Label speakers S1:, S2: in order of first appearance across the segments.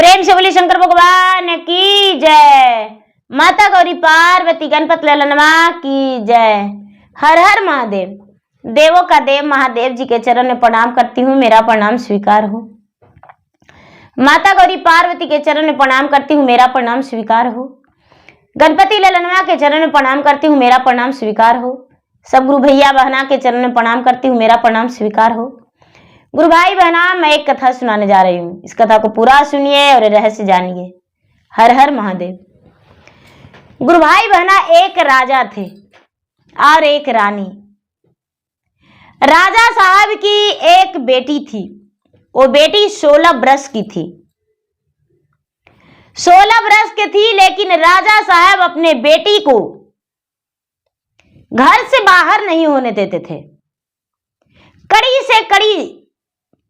S1: प्रेम से बोली शंकर भगवान की जय। माता गौरी पार्वती गणपत ललनमा की जय। हर हर महादेव। देवों का देव महादेव जी के चरण में प्रणाम करती हूँ, मेरा प्रणाम स्वीकार हो। माता गौरी पार्वती के चरण में प्रणाम करती हूँ, मेरा प्रणाम स्वीकार हो। गणपति ललनमा के चरण में प्रणाम करती हूँ, मेरा प्रणाम स्वीकार हो। सब गुरु भैया बहना के चरण में प्रणाम करती हूँ, मेरा प्रणाम स्वीकार हो। गुरु भाई बहना, मैं एक कथा सुनाने जा रही हूँ, इस कथा को पूरा सुनिए और रहस्य जानिए। हर हर महादेव। गुरु भाई बहना, एक राजा थे और एक रानी। राजा साहब की एक बेटी थी, वो बेटी 16 वर्ष की थी। 16 वर्ष की थी, लेकिन राजा साहब अपने बेटी को घर से बाहर नहीं होने देते थे। कड़ी से कड़ी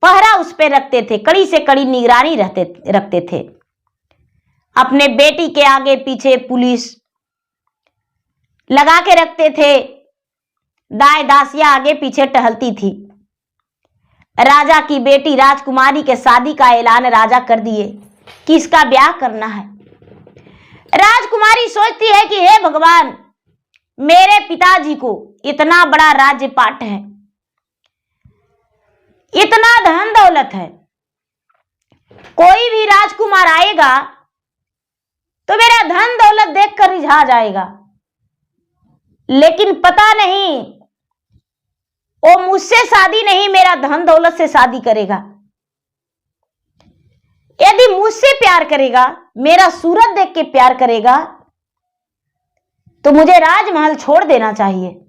S1: पहरा उस पे रखते थे, कड़ी से कड़ी निगरानी रखते थे। अपने बेटी के आगे पीछे पुलिस लगा के रखते थे, दाएं दासियां आगे पीछे टहलती थी। राजा की बेटी राजकुमारी के शादी का ऐलान राजा कर दिए कि इसका ब्याह करना है। राजकुमारी सोचती है कि हे भगवान, मेरे पिताजी को इतना बड़ा राज्यपाट है, इतना धन दौलत है, कोई भी राजकुमार आएगा तो मेरा धन दौलत देखकर रिझा जाएगा, लेकिन पता नहीं वो मुझसे शादी नहीं मेरा धन दौलत से शादी करेगा। यदि मुझसे प्यार करेगा, मेरा सूरत देख के प्यार करेगा, तो मुझे राजमहल छोड़ देना चाहिए।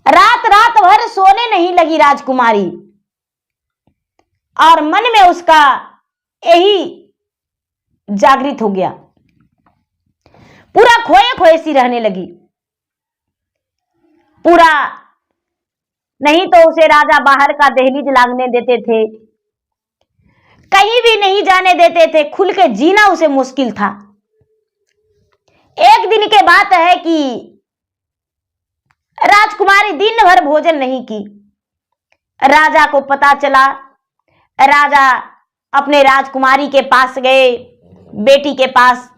S1: रात रात भर सोने नहीं लगी राजकुमारी, और मन में उसका यही जागृत हो गया। पूरा खोए खोए सी रहने लगी। पूरा नहीं तो उसे राजा बाहर का दहलीज लांघने देते थे, कहीं भी नहीं जाने देते थे, खुल के जीना उसे मुश्किल था। एक दिन के बात है कि राजकुमारी दिन भर भोजन नहीं की। राजा को पता चला। राजा अपने राजकुमारी के पास गए, बेटी के पास,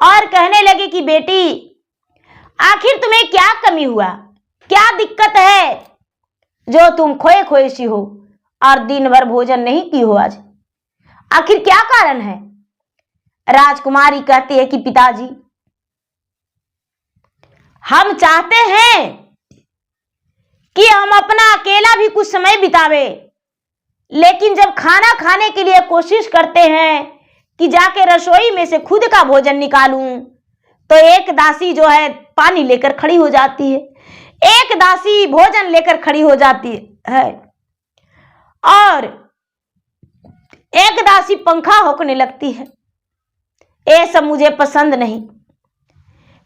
S1: और कहने लगे कि बेटी, आखिर तुम्हें क्या कमी हुआ, क्या दिक्कत है जो तुम खोए खोए सी हो और दिन भर भोजन नहीं की हो आज? आखिर क्या कारण है? राजकुमारी कहती है कि पिताजी, हम चाहते हैं कि हम अपना अकेला भी कुछ समय बितावे, लेकिन जब खाना खाने के लिए कोशिश करते हैं कि जाके रसोई में से खुद का भोजन निकालूं, तो एक दासी जो है पानी लेकर खड़ी हो जाती है, एक दासी भोजन लेकर खड़ी हो जाती है, और एक दासी पंखा होकने लगती है। ये सब मुझे पसंद नहीं।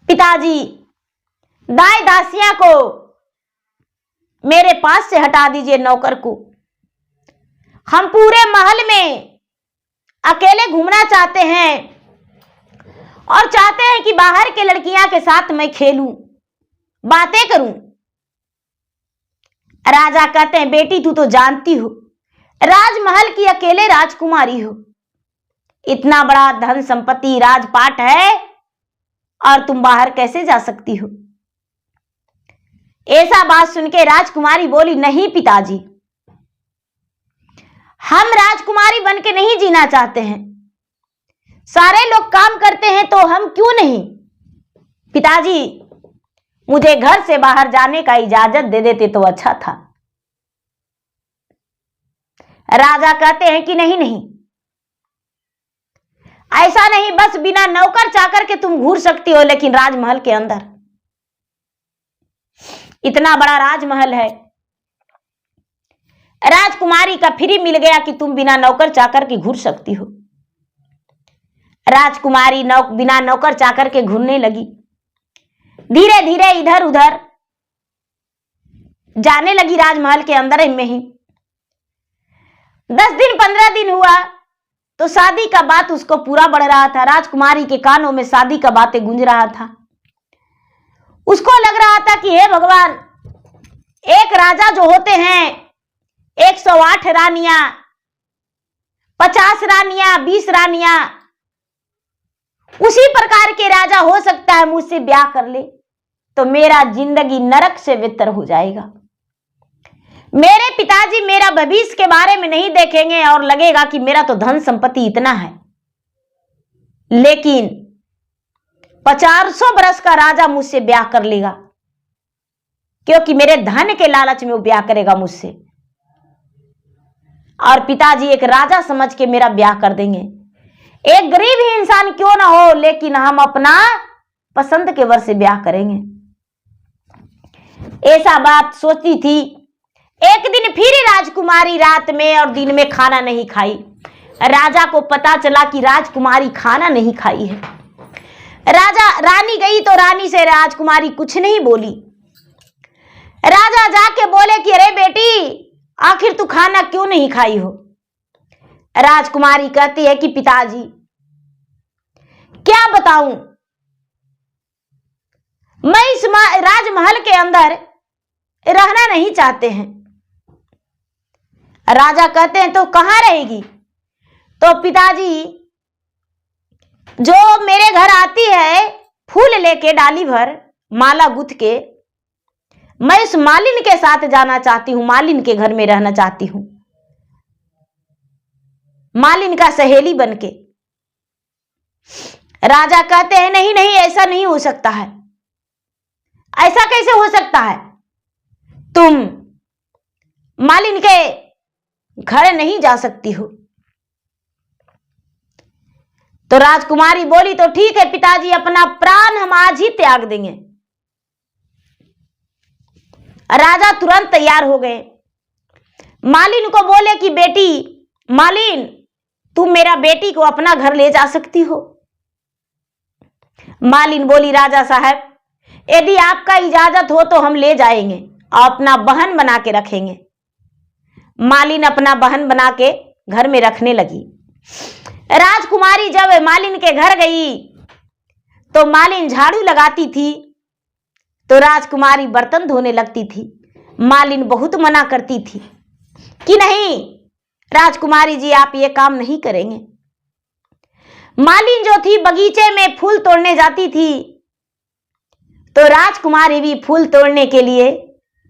S1: पिताजी, दाई दासियां को मेरे पास से हटा दीजिए, नौकर को। हम पूरे महल में अकेले घूमना चाहते हैं और चाहते हैं कि बाहर के लड़कियां के साथ मैं खेलूं, बातें करूं। राजा कहते हैं, बेटी तू तो जानती हो, राजमहल की अकेले राजकुमारी हो, इतना बड़ा धन संपत्ति राजपाट है, और तुम बाहर कैसे जा सकती हो? ऐसा बात सुन के राजकुमारी बोली, नहीं पिताजी, हम राजकुमारी बन के नहीं जीना चाहते हैं। सारे लोग काम करते हैं तो हम क्यों नहीं? पिताजी, मुझे घर से बाहर जाने का इजाजत दे देते तो अच्छा था। राजा कहते हैं कि नहीं नहीं, ऐसा नहीं, बस बिना नौकर चाकर के तुम घूर सकती हो, लेकिन राजमहल के अंदर, इतना बड़ा राजमहल है, राजकुमारी का फ्री मिल गया कि तुम बिना नौकर चाकर के घूर सकती हो। राजकुमारी बिना नौकर चाकर के घूरने लगी। धीरे धीरे इधर उधर जाने लगी राजमहल के अंदर में ही। 10 दिन 15 दिन हुआ तो शादी का बात उसको पूरा बढ़ रहा था। राजकुमारी के कानों में शादी का बातें गूंज रहा था। उसको लग रहा था कि हे भगवान, एक राजा जो होते हैं 108 रानियां 50 रानियां, 20 रानियां, उसी प्रकार के राजा हो सकता है मुझसे ब्याह कर ले, तो मेरा जिंदगी नरक से बेहतर हो जाएगा। मेरे पिताजी मेरा भविष्य के बारे में नहीं देखेंगे और लगेगा कि मेरा तो धन संपत्ति इतना है, लेकिन 400 बरस का राजा मुझसे ब्याह कर लेगा, क्योंकि मेरे धन के लालच में वो ब्याह करेगा मुझसे, और पिताजी एक राजा समझ के मेरा ब्याह कर देंगे। एक गरीब ही इंसान क्यों ना हो, लेकिन हम अपना पसंद के वर से ब्याह करेंगे। ऐसा बात सोचती थी। एक दिन फिर राजकुमारी रात में और दिन में खाना नहीं खाई। राजा को पता चला कि राजकुमारी खाना नहीं खाई है। रानी गई तो रानी से राजकुमारी कुछ नहीं बोली। राजा जाके बोले कि अरे बेटी, आखिर तू खाना क्यों नहीं खाई हो? राजकुमारी कहती है कि पिताजी क्या बताऊं, मैं इस राजमहल के अंदर रहना नहीं चाहते हैं। राजा कहते हैं तो कहां रहेगी? तो पिताजी जो मेरे घर आती है फूल लेके डाली भर माला गुथ के, मैं उस मालिन के साथ जाना चाहती हूं, मालिन के घर में रहना चाहती हूं, मालिन का सहेली बनके। राजा कहते हैं नहीं नहीं, ऐसा नहीं हो सकता है। ऐसा कैसे हो सकता है? तुम मालिन के घर नहीं जा सकती हो। तो राजकुमारी बोली तो ठीक है पिताजी, अपना प्राण हम आज ही त्याग देंगे। राजा तुरंत तैयार हो गए। मालिन को बोले कि बेटी मालिन, तुम मेरा बेटी को अपना घर ले जा सकती हो। मालिन बोली राजा साहब, यदि आपका इजाजत हो तो हम ले जाएंगे, अपना बहन बना के रखेंगे। मालिन अपना बहन बना के घर में रखने लगी। राजकुमारी जब मालिन के घर गई तो मालिन झाड़ू लगाती थी तो राजकुमारी बर्तन धोने लगती थी। मालिन बहुत मना करती थी कि नहीं राजकुमारी जी, आप ये काम नहीं करेंगे। मालिन जो थी बगीचे में फूल तोड़ने जाती थी तो राजकुमारी भी फूल तोड़ने के लिए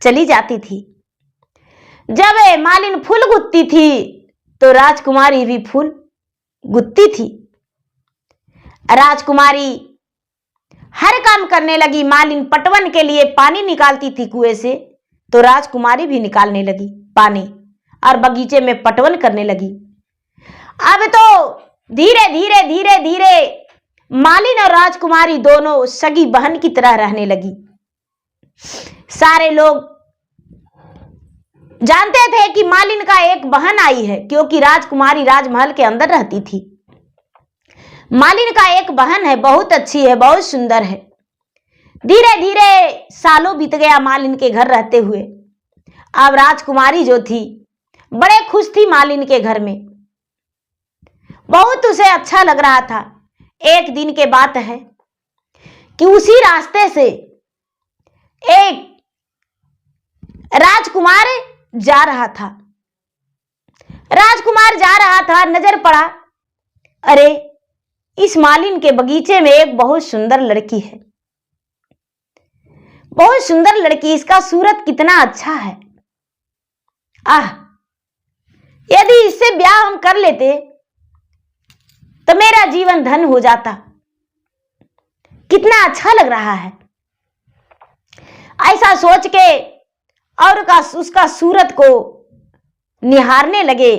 S1: चली जाती थी। जब मालिन फूल गुथती थी तो राजकुमारी भी फूल गुथती थी। राजकुमारी हर काम करने लगी। मालिन पटवन के लिए पानी निकालती थी कुएं से तो राजकुमारी भी निकालने लगी पानी और बगीचे में पटवन करने लगी। अब तो धीरे धीरे धीरे धीरे मालिन और राजकुमारी दोनों सगी बहन की तरह रहने लगी। सारे लोग जानते थे कि मालिन का एक बहन आई है, क्योंकि राजकुमारी राजमहल के अंदर रहती थी। मालिन का एक बहन है, बहुत अच्छी है, बहुत सुंदर है। धीरे धीरे सालों बीत गया मालिन के घर रहते हुए। अब राजकुमारी जो थी बड़े खुश थी मालिन के घर में, बहुत उसे अच्छा लग रहा था। एक दिन के बात है कि उसी रास्ते से एक राजकुमार जा रहा था। राजकुमार जा रहा था, नजर पड़ा, अरे इस मालिन के बगीचे में एक बहुत सुंदर लड़की है, बहुत सुंदर लड़की, इसका सूरत कितना अच्छा है। आह, यदि इससे ब्याह हम कर लेते तो मेरा जीवन धन हो जाता, कितना अच्छा लग रहा है। ऐसा सोच के और उसका सूरत को निहारने लगे।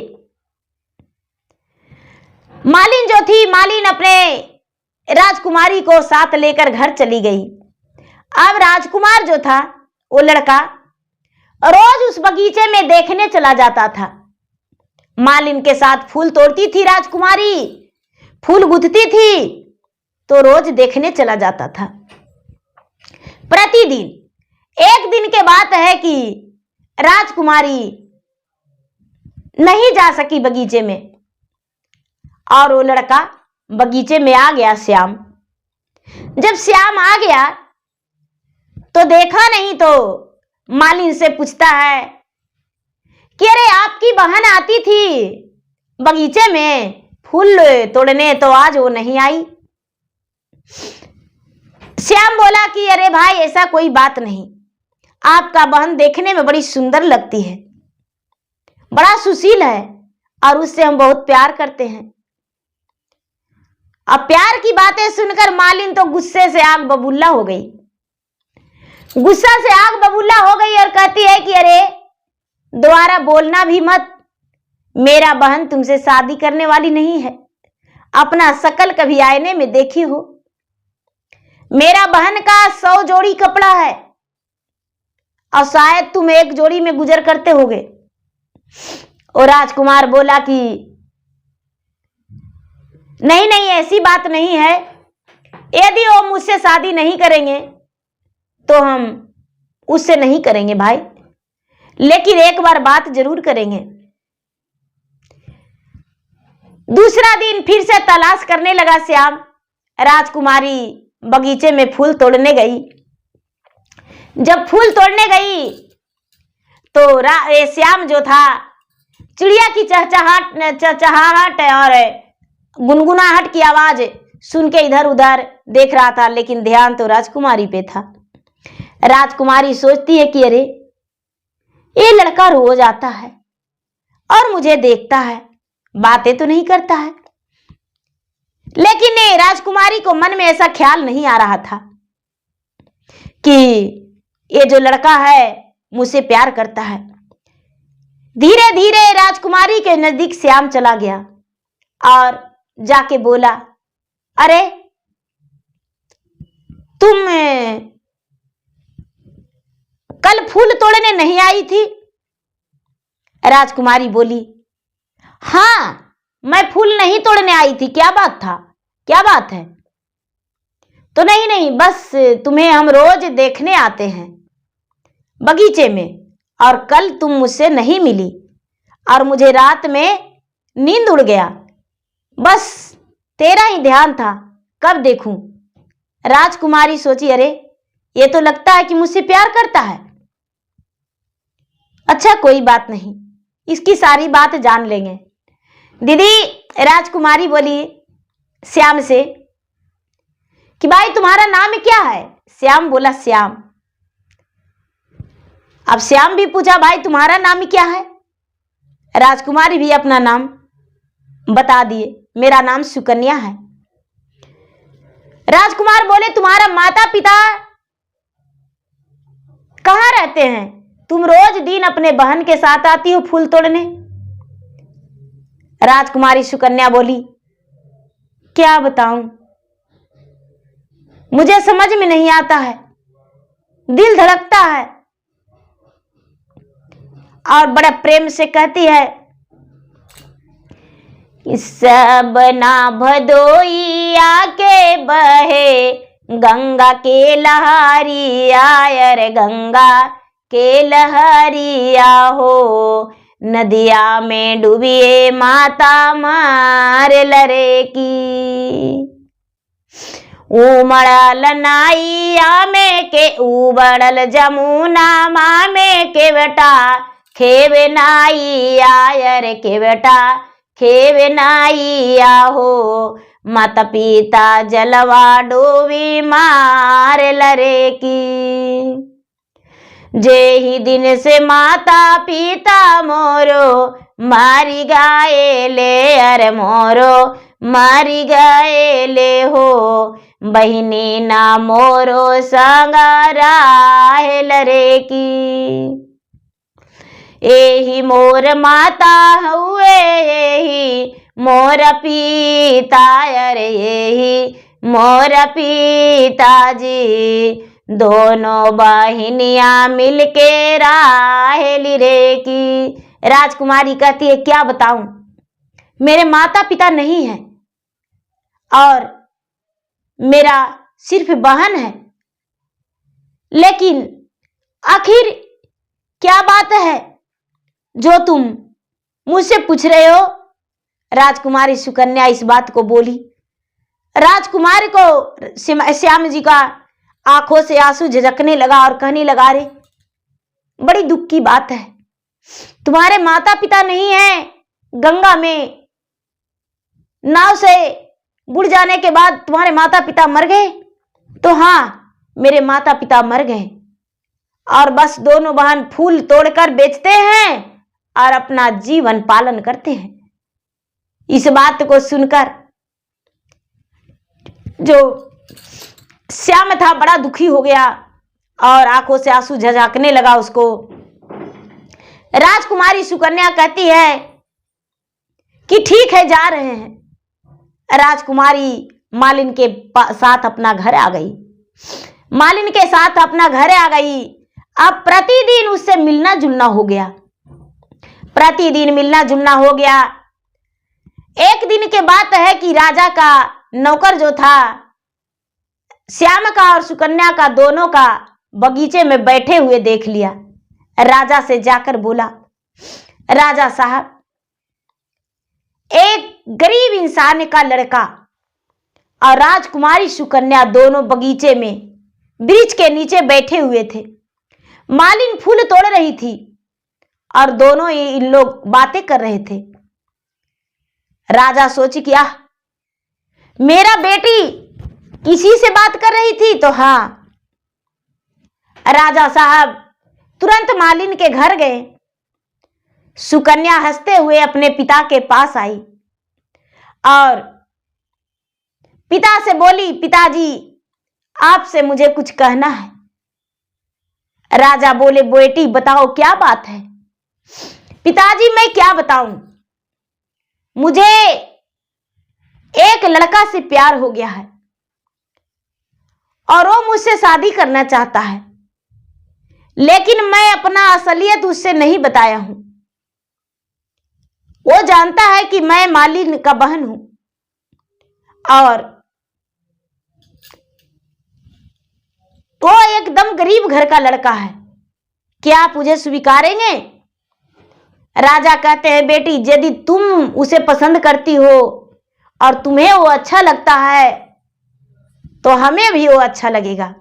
S1: मालिन जो थी, मालिन अपने राजकुमारी को साथ लेकर घर चली गई। अब राजकुमार जो था, वो लड़का रोज उस बगीचे में देखने चला जाता था। मालिन के साथ फूल तोड़ती थी राजकुमारी, फूल गुथती थी तो रोज देखने चला जाता था प्रतिदिन। एक दिन के बात है कि राजकुमारी नहीं जा सकी बगीचे में और वो लड़का बगीचे में आ गया, श्याम। जब श्याम आ गया तो देखा नहीं तो मालिन से पूछता है कि अरे आपकी बहन आती थी, बगीचे में फूल तोड़ने, तो आज वो नहीं आई। श्याम बोला कि अरे भाई ऐसा कोई बात नहीं, आपका बहन देखने में बड़ी सुंदर लगती है, बड़ा सुशील है और उससे हम बहुत प्यार करते हैं। अब प्यार की बातें सुनकर मालिन तो गुस्से से आग बबूला हो गई, गुस्सा से आग बबूला हो गई और कहती है कि अरे दोबारा बोलना भी मत, मेरा बहन तुमसे शादी करने वाली नहीं है, अपना शकल कभी आईने में देखी हो, मेरा बहन का 100 जोड़ी कपड़ा है और शायद तुम एक जोड़ी में गुजर करते होगे। और राजकुमार बोला कि नहीं नहीं, ऐसी बात नहीं है, यदि वो मुझसे शादी नहीं करेंगे तो हम उससे नहीं करेंगे भाई, लेकिन एक बार बात जरूर करेंगे। दूसरा दिन फिर से तलाश करने लगा श्याम। राजकुमारी बगीचे में फूल तोड़ने गई। जब फूल तोड़ने गई तो श्याम जो था चिड़िया की चहचहाहट और गुनगुनाहट की आवाज सुन के इधर उधर देख रहा था, लेकिन ध्यान तो राजकुमारी पे था। राजकुमारी सोचती है कि अरे ये लड़का रोज आता है और मुझे देखता है, बातें तो नहीं करता है। लेकिन राजकुमारी को मन में ऐसा ख्याल नहीं आ रहा था कि ये जो लड़का है मुझसे प्यार करता है। धीरे धीरे राजकुमारी के नजदीक श्याम चला गया और जाके बोला, अरे तुम कल फूल तोड़ने नहीं आई थी? राजकुमारी बोली, हाँ मैं फूल नहीं तोड़ने आई थी, क्या बात था, क्या बात है? तो नहीं नहीं, बस तुम्हें हम रोज देखने आते हैं बगीचे में, और कल तुम मुझसे नहीं मिली और मुझे रात में नींद उड़ गया, बस तेरा ही ध्यान था, कब देखूं। राजकुमारी सोची, अरे ये तो लगता है कि मुझसे प्यार करता है। अच्छा कोई बात नहीं, इसकी सारी बात जान लेंगे। दीदी, राजकुमारी बोली श्याम से कि भाई तुम्हारा नाम क्या है? श्याम बोला श्याम। अब श्याम भी पूछा, भाई तुम्हारा नाम क्या है? राजकुमारी भी अपना नाम बता दिए, मेरा नाम सुकन्या है। राजकुमार बोले, तुम्हारा माता पिता कहाँ रहते हैं? तुम रोज दिन अपने बहन के साथ आती हो फूल तोड़ने। राजकुमारी सुकन्या बोली, क्या बताऊं, मुझे समझ में नहीं आता है, दिल धड़कता है। और बड़ा प्रेम से कहती है, सब ना भदोइया के बहे गंगा के लहरिया, अरे गंगा के लहरिया हो, नदिया में डूबिए माता मार लरे की। उमड़ल नाइया में के उबड़ल जमुना माँ में के बेटा खेवे नाइया, अरे के बेटा खेवे नाइया हो, माता पिता जलवा डोबी मार लरे की। जे ही दिन से माता पिता मोरो मारी गाए ले, अरे मोरो मारी गाए ले हो, बहिनी ना मोरो संगारा लरे की। एही मोर माता हुए एही मोर पिता, अरे एही मोर पिताजी, दोनों बहिनियां मिलके राहेली रे की। राजकुमारी कहती है, क्या बताऊं, मेरे माता पिता नहीं है और मेरा सिर्फ बहन है, लेकिन आखिर क्या बात है जो तुम मुझसे पूछ रहे हो? राजकुमारी सुकन्या इस बात को बोली। राजकुमारी को श्याम जी का आंखों से आंसू झलकने लगा और कहने लगा, रे बड़ी दुख की बात है, तुम्हारे माता पिता नहीं है, गंगा में नाव से बुड़ जाने के बाद तुम्हारे माता पिता मर गए? तो हाँ, मेरे माता पिता मर गए और बस दोनों बहन फूल तोड़कर बेचते हैं और अपना जीवन पालन करते हैं। इस बात को सुनकर जो श्याम था बड़ा दुखी हो गया और आंखों से आंसू झझकने लगा उसको। राजकुमारी सुकन्या कहती है कि ठीक है, जा रहे हैं। राजकुमारी मालिन के साथ अपना घर आ गई। मालिन के साथ अपना घर आ गई। अब प्रतिदिन उससे मिलना जुलना हो गया। प्रतिदिन मिलना जुलना हो गया। एक दिन के बात है कि राजा का नौकर जो था श्याम का और सुकन्या का दोनों का बगीचे में बैठे हुए देख लिया। राजा से जाकर बोला, राजा साहब, एक गरीब इंसान का लड़का और राजकुमारी सुकन्या दोनों बगीचे में वृक्ष के नीचे बैठे हुए थे। मालिन फूल तोड़ रही थी और दोनों इन लोग बातें कर रहे थे। राजा सोची कि मेरा बेटी किसी से बात कर रही थी। तो हाँ, राजा साहब तुरंत मालिन के घर गए। सुकन्या हंसते हुए अपने पिता के पास आई और पिता से बोली, पिताजी आपसे मुझे कुछ कहना है। राजा बोले, बेटी बताओ क्या बात है? पिताजी मैं क्या बताऊं, मुझे एक लड़का से प्यार हो गया है और वो मुझसे शादी करना चाहता है, लेकिन मैं अपना असलियत उससे नहीं बताया हूं। वो जानता है कि मैं मालिन का बहन हूं और वो एकदम गरीब घर का लड़का है। क्या आप मुझे स्वीकारेंगे? राजा कहते हैं, बेटी यदि तुम उसे पसंद करती हो और तुम्हें वो अच्छा लगता है तो हमें भी वो अच्छा लगेगा।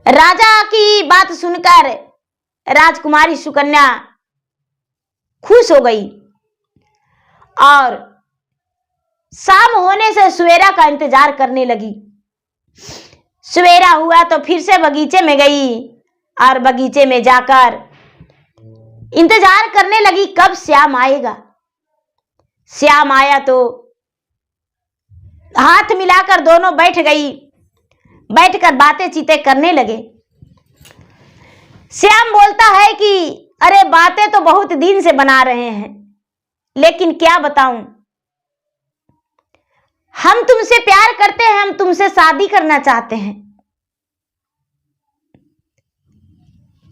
S1: राजा की बात सुनकर राजकुमारी सुकन्या खुश हो गई और शाम होने से सवेरा का इंतजार करने लगी। सवेरा हुआ तो फिर से बगीचे में गई और बगीचे में जाकर इंतजार करने लगी कब श्याम आएगा। श्याम आया तो हाथ मिलाकर दोनों बैठ गई। बैठकर बातें चीतें करने लगे। श्याम बोलता है कि अरे बातें तो बहुत दिन से बना रहे हैं, लेकिन क्या बताऊं, हम तुमसे प्यार करते हैं, हम तुमसे शादी करना चाहते हैं।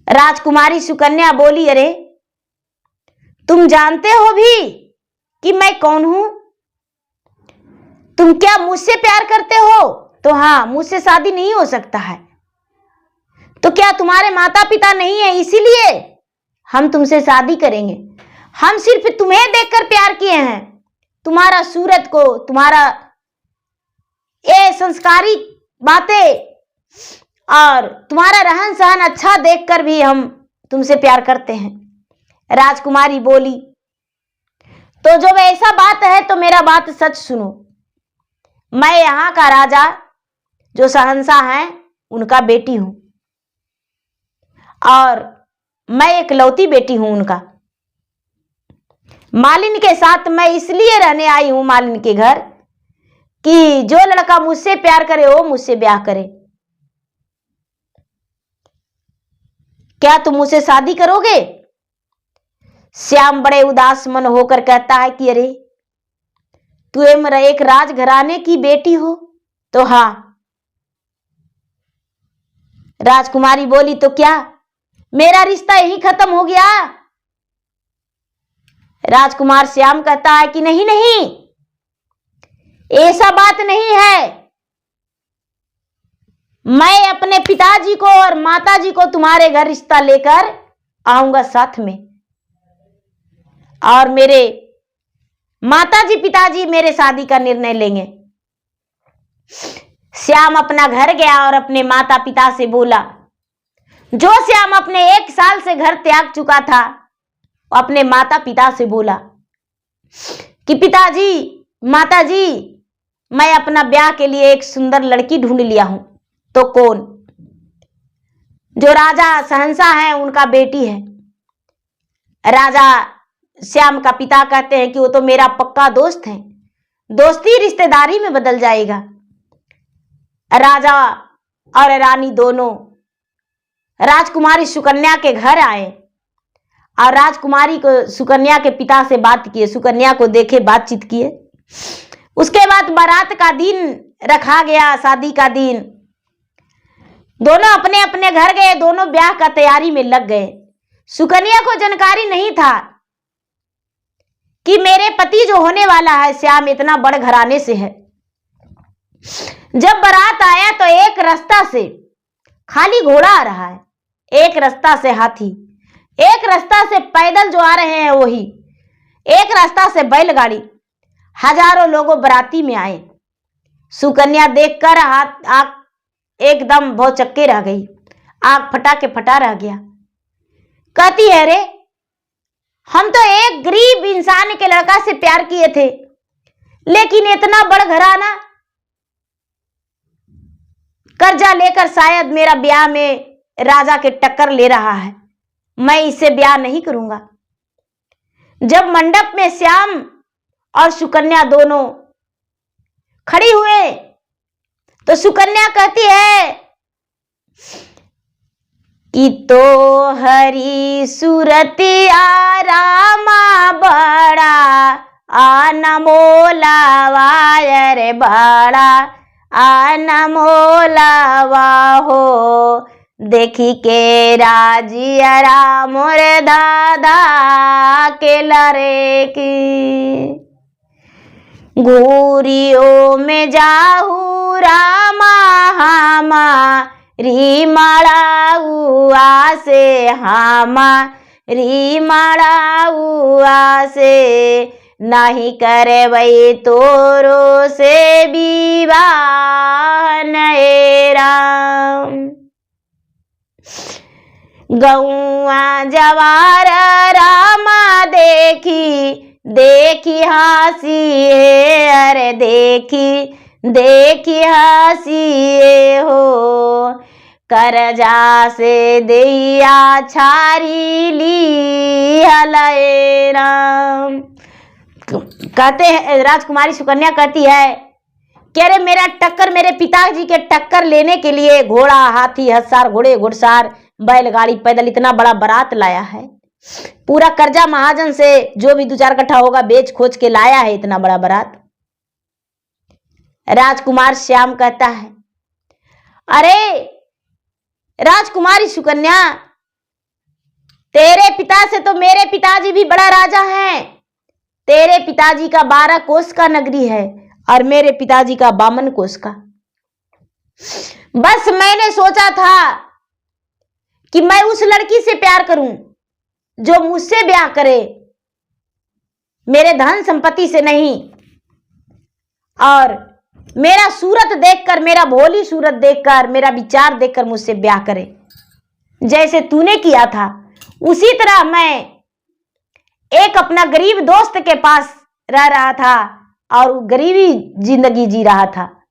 S1: राजकुमारी सुकन्या बोली, अरे तुम जानते हो भी कि मैं कौन हूं? तुम क्या मुझसे प्यार करते हो? तो हाँ, मुझसे शादी नहीं हो सकता है। तो क्या तुम्हारे माता पिता नहीं है इसीलिए हम तुमसे शादी करेंगे? हम सिर्फ तुम्हें देखकर प्यार किए हैं। तुम्हारा सूरत को, तुम्हारा ये संस्कारी बातें और तुम्हारा रहन सहन अच्छा देखकर भी हम तुमसे प्यार करते हैं। राजकुमारी बोली, तो जब ऐसा बात है तो मेरा बात सच सुनो। मैं यहाँ का राजा जो शहंशाह हैं उनका बेटी हूं और मैं एक लौती बेटी हूं उनका। मालिन के साथ मैं इसलिए रहने आई हूं मालिन के घर कि जो लड़का मुझसे प्यार करे वो मुझसे ब्याह करे। क्या तुम मुझसे शादी करोगे? श्याम बड़े उदास मन होकर कहता है कि अरे तू एक राजघराने की बेटी हो? तो हाँ। राजकुमारी बोली, तो क्या मेरा रिश्ता यही खत्म हो गया? राजकुमार श्याम कहता है कि नहीं नहीं, ऐसा बात नहीं है। मैं अपने पिताजी को और माताजी को तुम्हारे घर रिश्ता लेकर आऊंगा साथ में, और मेरे माताजी पिताजी मेरे शादी का निर्णय लेंगे। श्याम अपना घर गया और अपने माता पिता से बोला। जो श्याम अपने 1 साल से घर त्याग चुका था, अपने माता पिता से बोला कि पिताजी, माताजी, मैं अपना ब्याह के लिए एक सुंदर लड़की ढूंढ लिया हूं। तो कौन? जो राजा शहंशाह हैं उनका बेटी है। राजा श्याम का पिता कहते हैं कि वो तो मेरा पक्का दोस्त है, दोस्ती रिश्तेदारी में बदल जाएगा। राजा और रानी दोनों राजकुमारी सुकन्या के घर आए और राजकुमारी को सुकन्या के पिता से बात किए, सुकन्या को देखे, बातचीत किए। उसके बाद बारात का दिन रखा गया, शादी का दिन। दोनों अपने अपने घर गए, दोनों ब्याह का तैयारी में लग गए। सुकन्या को जानकारी नहीं था कि मेरे पति जो होने वाला है श्याम इतना बड़े घराने से है। जब बारात आया तो एक रास्ता से खाली घोड़ा आ रहा है, एक रास्ता से हाथी, एक रास्ता से पैदल जो आ रहे हैं वही, एक रास्ता से बैलगाड़ी। हजारों लोगों बाराती में आए। सुकन्या देखकर हाथ आंख एकदम भौचक्के रह गई, आंख फटा के फटा रह गया। कहती है, रे हम तो एक गरीब इंसान के लड़का से प्यार किए थे, लेकिन इतना बड़ा घराना कर्जा लेकर शायद मेरा ब्याह में राजा के टक्कर ले रहा है, मैं इससे ब्याह नहीं करूंगा। जब मंडप में श्याम और सुकन्या दोनों खड़ी हुए तो सुकन्या कहती है कि तो हरी सूरतिया रामा बड़ा अनमोला वायर बड़ा अनमोलावा हो, देखी के राजिया मोर दादा के लरे की। घूरियो में जाहू रामा हामा री माड़ा से, हामा री माड़ा से, नहीं करे वही तोरो से विवाह नए राम। गौआ जवार रामा देखी देखी हंसी है, अरे देखी देखी हंसी हो, करजा से दैया छारी ली हलए राम। कहते हैं, राजकुमारी सुकन्या कहती है कि अरे मेरा टक्कर, मेरे पिताजी के टक्कर लेने के लिए घोड़ा, हाथी, हंसार, घोड़े, घुड़सार, बैलगाड़ी, पैदल इतना बड़ा बारात लाया है। पूरा कर्जा महाजन से जो भी 2-4 कट्ठा होगा बेच खोज के लाया है इतना बड़ा बारात। राजकुमार श्याम कहता है, अरे राजकुमारी सुकन्या, तेरे पिता से तो मेरे पिताजी भी बड़ा राजा हैं। तेरे पिताजी का 12 कोस का नगरी है और मेरे पिताजी का 52 कोस का। बस मैंने सोचा था कि मैं उस लड़की से प्यार करूं जो मुझसे ब्याह करे, मेरे धन संपत्ति से नहीं, और मेरा सूरत देखकर, मेरा भोली सूरत देखकर, मेरा विचार देखकर मुझसे ब्याह करे। जैसे तूने किया था उसी तरह मैं एक अपना गरीब दोस्त के पास रह रहा था और गरीबी जिंदगी जी रहा था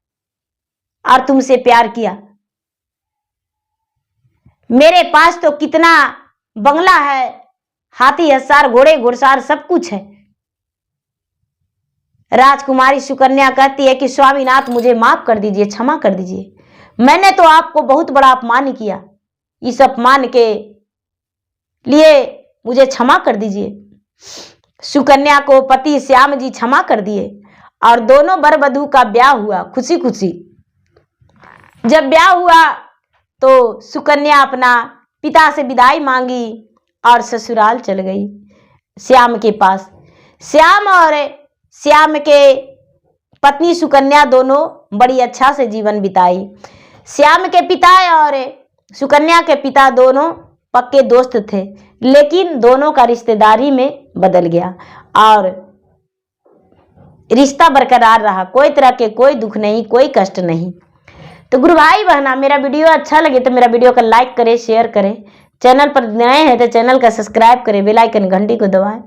S1: और तुमसे प्यार किया। मेरे पास तो कितना बंगला है, हाथी, हंसार, घोड़े, घुड़सार सब कुछ है। राजकुमारी सुकन्या कहती है कि स्वामीनाथ मुझे माफ कर दीजिए, क्षमा कर दीजिए, मैंने तो आपको बहुत बड़ा अपमान किया, इस अपमान के लिए मुझे क्षमा कर दीजिए। सुकन्या को पति श्याम जी क्षमा कर दिए और दोनों वर वधू का ब्याह हुआ खुशी खुशी। जब ब्याह हुआ तो सुकन्या अपना पिता से विदाई मांगी और ससुराल चल गई श्याम के पास। श्याम और श्याम के पत्नी सुकन्या दोनों बड़ी अच्छा से जीवन बिताई। श्याम के पिता और सुकन्या के पिता दोनों पक्के दोस्त थे, लेकिन दोनों का रिश्तेदारी में बदल गया और रिश्ता बरकरार रहा। कोई तरह के कोई दुख नहीं, कोई कष्ट नहीं। तो गुरु भाई बहना, मेरा वीडियो अच्छा लगे तो मेरा वीडियो को लाइक करें, शेयर करें, चैनल पर नए हैं तो चैनल का सब्सक्राइब करें, बेल आइकन घंटी को दबाएं,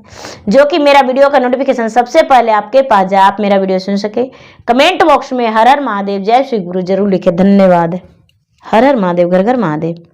S1: जो कि मेरा वीडियो का नोटिफिकेशन सबसे पहले आपके पास जाए, आप मेरा वीडियो सुन सके। कमेंट बॉक्स में हर हर महादेव, जय श्री गुरु जरूर लिखे। धन्यवाद। हर हर महादेव, घर घर महादेव।